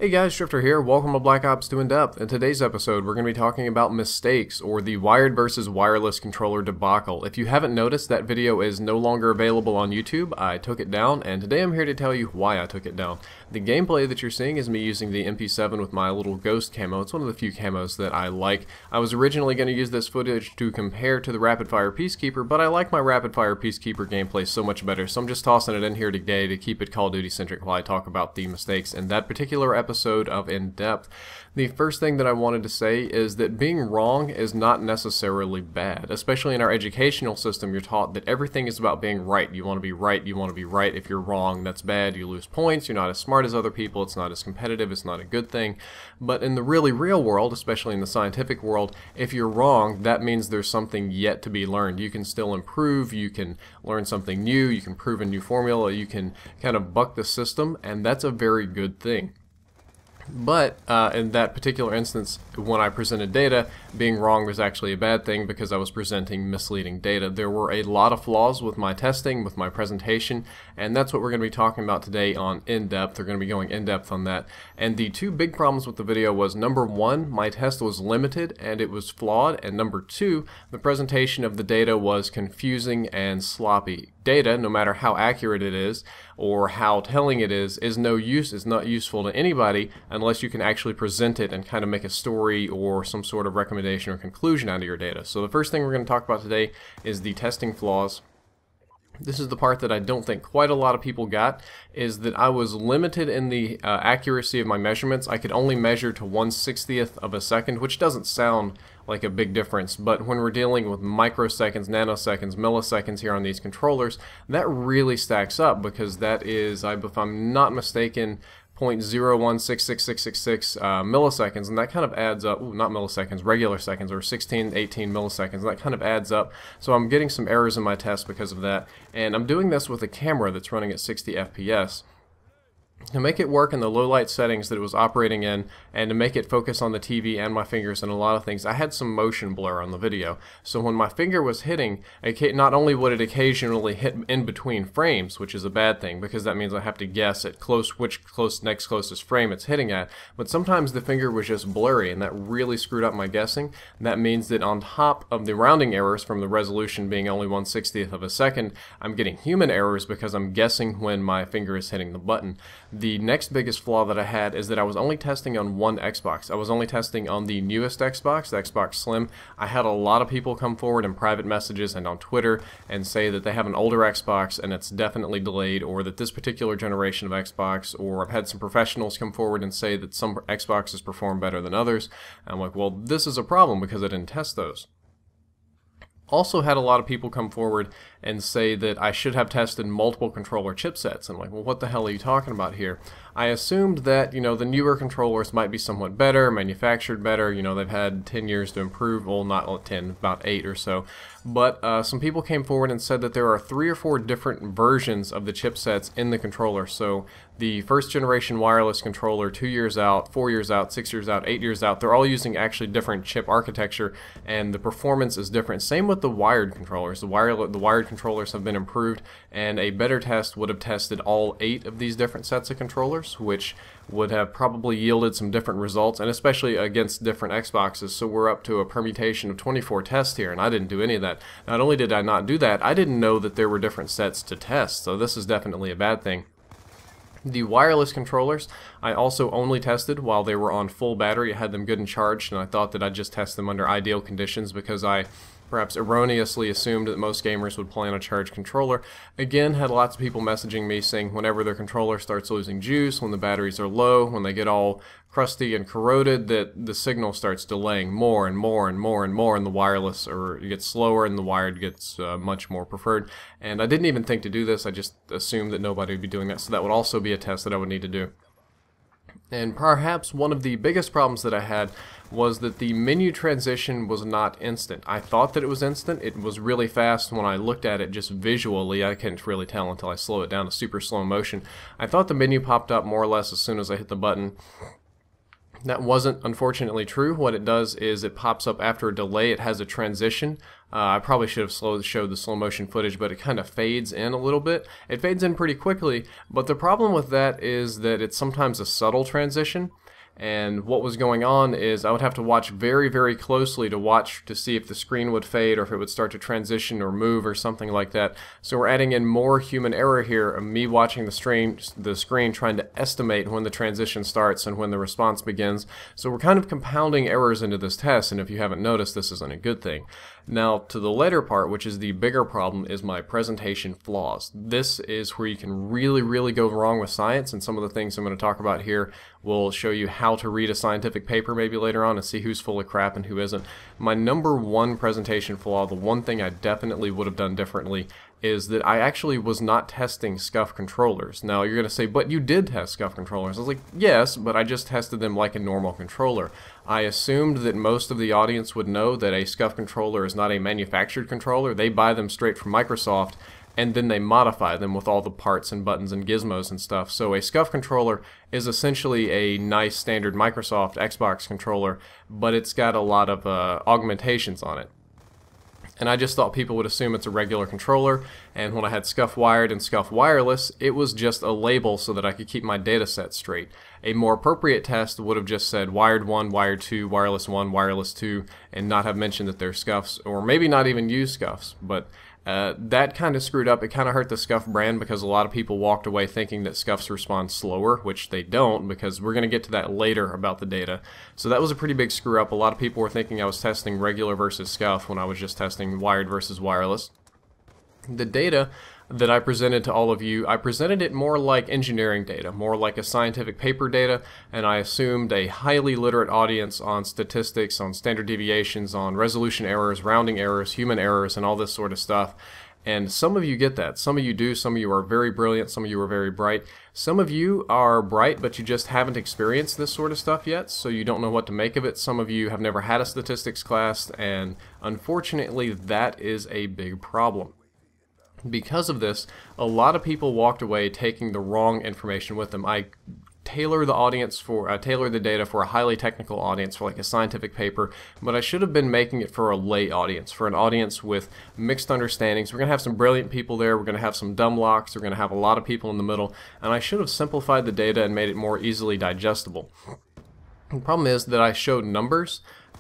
Hey guys, Drifter here. Welcome to Black Ops 2 In Depth. In today's episode, we're going to be talking about mistakes, or the wired versus wireless controller debacle. If you haven't noticed, that video is no longer available on YouTube. I took it down, and today I'm here to tell you why I took it down. The gameplay that you're seeing is me using the MP7 with my little ghost camo. It's one of the few camos that I like. I was originally going to use this footage to compare to the Rapid Fire Peacekeeper, but I like my Rapid Fire Peacekeeper gameplay so much better, so I'm just tossing it in here today to keep it Call of Duty centric while I talk about the mistakes in that particular episode of In Depth. The first thing that I wanted to say is that being wrong is not necessarily bad. Especially in our educational system, you're taught that everything is about being right. You want to be right, you want to be right. If you're wrong, that's bad. You lose points, you're not as smart as other people, it's not as competitive, it's not a good thing. But in the really real world, especially in the scientific world, if you're wrong, that means there's something yet to be learned. You can still improve, you can learn something new, you can prove a new formula, you can kind of buck the system, and that's a very good thing. But in that particular instance, when I presented data, being wrong was actually a bad thing because I was presenting misleading data. There were a lot of flaws with my testing, with my presentation, and that's what we're going to be talking about today on In Depth. We're going to be going in depth on that. And the two big problems with the video was, number one, my test was limited and it was flawed, and number two, the presentation of the data was confusing and sloppy. Data, no matter how accurate it is or how telling it is no use, is not useful to anybody unless you can actually present it and kind of make a story or some sort of recommendation or conclusion out of your data. So the first thing we're going to talk about today is the testing flaws. This is the part that I don't think quite a lot of people got, is that I was limited in the accuracy of my measurements. I could only measure to 1/60th of a second, which doesn't sound like a big difference, but when we're dealing with microseconds, nanoseconds, milliseconds here on these controllers, that really stacks up, because that is, if I'm not mistaken, 0.0166666 milliseconds, and that kind of adds up. Not milliseconds, regular seconds, or 16, 18 milliseconds, and that kind of adds up. So I'm getting some errors in my test because of that, and I'm doing this with a camera that's running at 60 FPS. To make it work in the low light settings that it was operating in, and to make it focus on the TV and my fingers and a lot of things, I had some motion blur on the video. So when my finger was hitting, not only would it occasionally hit in between frames, which is a bad thing because that means I have to guess at which next closest frame it's hitting at, but sometimes the finger was just blurry, and that really screwed up my guessing. That means that on top of the rounding errors from the resolution being only 1/60th of a second, I'm getting human errors because I'm guessing when my finger is hitting the button. The next biggest flaw that I had is that I was only testing on one Xbox. I was only testing on the newest Xbox, the Xbox Slim. I had a lot of people come forward in private messages and on Twitter and say that they have an older Xbox and it's definitely delayed, or that this particular generation of Xbox, or I've had some professionals come forward and say that some Xboxes perform better than others. And I'm like, well, this is a problem because I didn't test those. Also had a lot of people come forward and say that I should have tested multiple controller chipsets. I'm like, well, what the hell are you talking about here? I assumed that, the newer controllers might be somewhat better, manufactured better, they've had 10 years to improve, well, not 10, about 8 or so. But some people came forward and said that there are 3 or 4 different versions of the chipsets in the controller. So the first generation wireless controller, 2 years out, 4 years out, 6 years out, 8 years out, they're all using actually different chip architecture, and the performance is different. Same with the wired controllers. The wired controllers have been improved, and a better test would have tested all 8 of these different sets of controllers, which would have probably yielded some different results, and especially against different Xboxes. So we're up to a permutation of 24 tests here, and I didn't do any of that. Not only did I not do that, I didn't know that there were different sets to test, so this is definitely a bad thing. The wireless controllers, I also only tested while they were on full battery. I had them good and charged, and I thought that I'd just test them under ideal conditions because I perhaps erroneously assumed that most gamers would play on a charged controller. Again, had lots of people messaging me saying whenever their controller starts losing juice, when the batteries are low, when they get all crusty and corroded, that the signal starts delaying more and more and more and more, and the wireless gets slower and the wired gets much more preferred. And I didn't even think to do this, I just assumed that nobody would be doing that, so that would also be a test that I would need to do. And perhaps one of the biggest problems that I had was that the menu transition was not instant. I thought that it was instant. It was really fast when I looked at it just visually. I couldn't really tell until I slow it down to super slow motion. I thought the menu popped up more or less as soon as I hit the button. That wasn't, unfortunately, true. What it does is it pops up after a delay. It has a transition I probably should have showed the slow motion footage, but it kind of fades in a little bit. It fades in pretty quickly, but the problem with that is that it's sometimes a subtle transition. And what was going on is I would have to watch very, very closely to see if the screen would fade or if it would start to transition or move or something like that. So we're adding in more human error here of me watching the screen trying to estimate when the transition starts and when the response begins. So we're kind of compounding errors into this test, and if you haven't noticed, this isn't a good thing. Now, to the later part, which is the bigger problem, is my presentation flaws. This is where you can really, really go wrong with science, and some of the things I'm going to talk about here will show you how to read a scientific paper maybe later on and see who's full of crap and who isn't. My number one presentation flaw, the one thing I definitely would have done differently, is that I actually was not testing Scuf controllers. Now you're going to say, but you did test Scuf controllers. I was like, yes, but I just tested them like a normal controller. I assumed that most of the audience would know that a Scuf controller is not a manufactured controller. They buy them straight from Microsoft, and then they modify them with all the parts and buttons and gizmos and stuff. So a Scuf controller is essentially a nice standard Microsoft Xbox controller, but it's got a lot of augmentations on it. And I just thought people would assume it's a regular controller, and when I had Scuf Wired and Scuf Wireless, it was just a label so that I could keep my data set straight. A more appropriate test would have just said Wired 1, Wired 2, Wireless 1, Wireless 2, and not have mentioned that they're Scufs, or maybe not even use Scufs. But that kind of screwed up. It kind of hurt the Scuf brand because a lot of people walked away thinking that Scufs respond slower, which they don't, because we're going to get to that later about the data. So that was a pretty big screw up. A lot of people were thinking I was testing regular versus Scuf when I was just testing wired versus wireless. The data that I presented to all of you, I presented it more like engineering data, more like a scientific paper data, and I assumed a highly literate audience on statistics, on standard deviations, on resolution errors, rounding errors, human errors, and all this sort of stuff. And some of you get that. Some of you do. Some of you are very brilliant. Some of you are very bright. Some of you are bright, but you just haven't experienced this sort of stuff yet, so you don't know what to make of it. Some of you have never had a statistics class, and unfortunately, that is a big problem. Because of this, a lot of people walked away taking the wrong information with them. I tailor the data for a highly technical audience, for like a scientific paper, but I should have been making it for a lay audience, for an audience with mixed understandings. We're going to have some brilliant people there, we're going to have some dumb locks, we're going to have a lot of people in the middle, and I should have simplified the data and made it more easily digestible. The problem is that I showed numbers,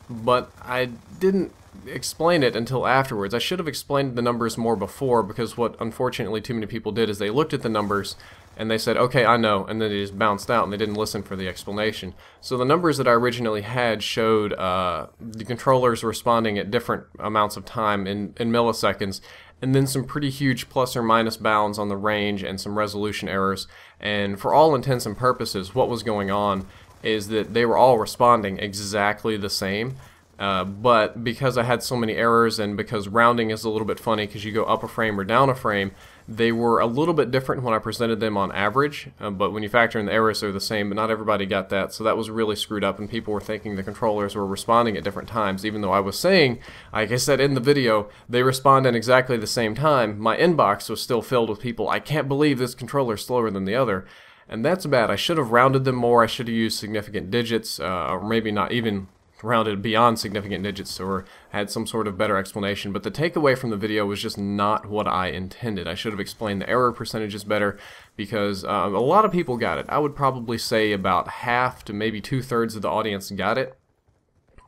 but I didn't explain it until afterwards. I should have explained the numbers more before, because what unfortunately too many people did is they looked at the numbers and they said, okay, I know, and then they just bounced out and they didn't listen for the explanation. So the numbers that I originally had showed the controllers responding at different amounts of time in milliseconds, and then some pretty huge plus or minus bounds on the range and some resolution errors. And for all intents and purposes, what was going on is that they were all responding exactly the same. But because I had so many errors, and because rounding is a little bit funny because you go up a frame or down a frame, they were a little bit different when I presented them on average, but when you factor in the errors, they're the same, but not everybody got that, so that was really screwed up, and people were thinking the controllers were responding at different times, even though I was saying, like I said in the video, they respond at exactly the same time. My inbox was still filled with people, I can't believe this controller is slower than the other. And that's bad. I should have rounded them more. I should have used significant digits, or maybe not even rounded beyond significant digits, or had some sort of better explanation. But the takeaway from the video was just not what I intended. I should have explained the error percentages better, because a lot of people got it. I would probably say about half to maybe 2/3 of the audience got it.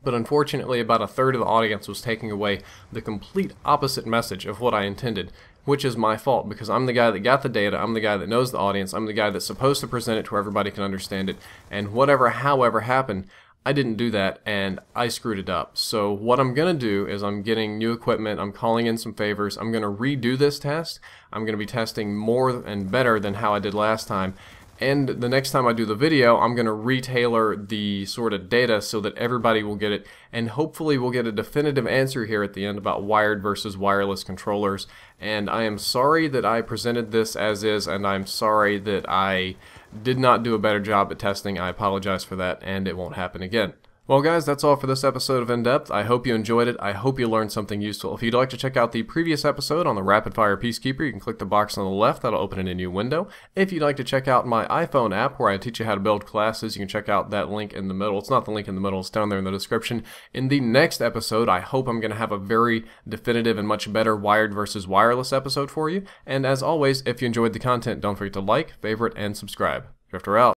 But unfortunately, about 1/3 of the audience was taking away the complete opposite message of what I intended, which is my fault, because I'm the guy that got the data, I'm the guy that knows the audience, I'm the guy that's supposed to present it to where everybody can understand it, and however happened, I didn't do that, and I screwed it up. So what I'm going to do is I'm getting new equipment, I'm calling in some favors, I'm going to redo this test, I'm going to be testing more and better than how I did last time, and the next time I do the video, I'm going to retailor the sort of data so that everybody will get it, and hopefully we'll get a definitive answer here at the end about wired versus wireless controllers. And I am sorry that I presented this as is, and I'm sorry that I did not do a better job at testing. I apologize for that, and it won't happen again. Well guys, that's all for this episode of In Depth. I hope you enjoyed it. I hope you learned something useful. If you'd like to check out the previous episode on the Rapid Fire Peacekeeper, you can click the box on the left. That'll open a new window. If you'd like to check out my iPhone app where I teach you how to build classes, you can check out that link in the middle. It's not the link in the middle, it's down there in the description. In the next episode, I hope I'm going to have a very definitive and much better wired versus wireless episode for you. And as always, if you enjoyed the content, don't forget to like, favorite, and subscribe. Drifter out.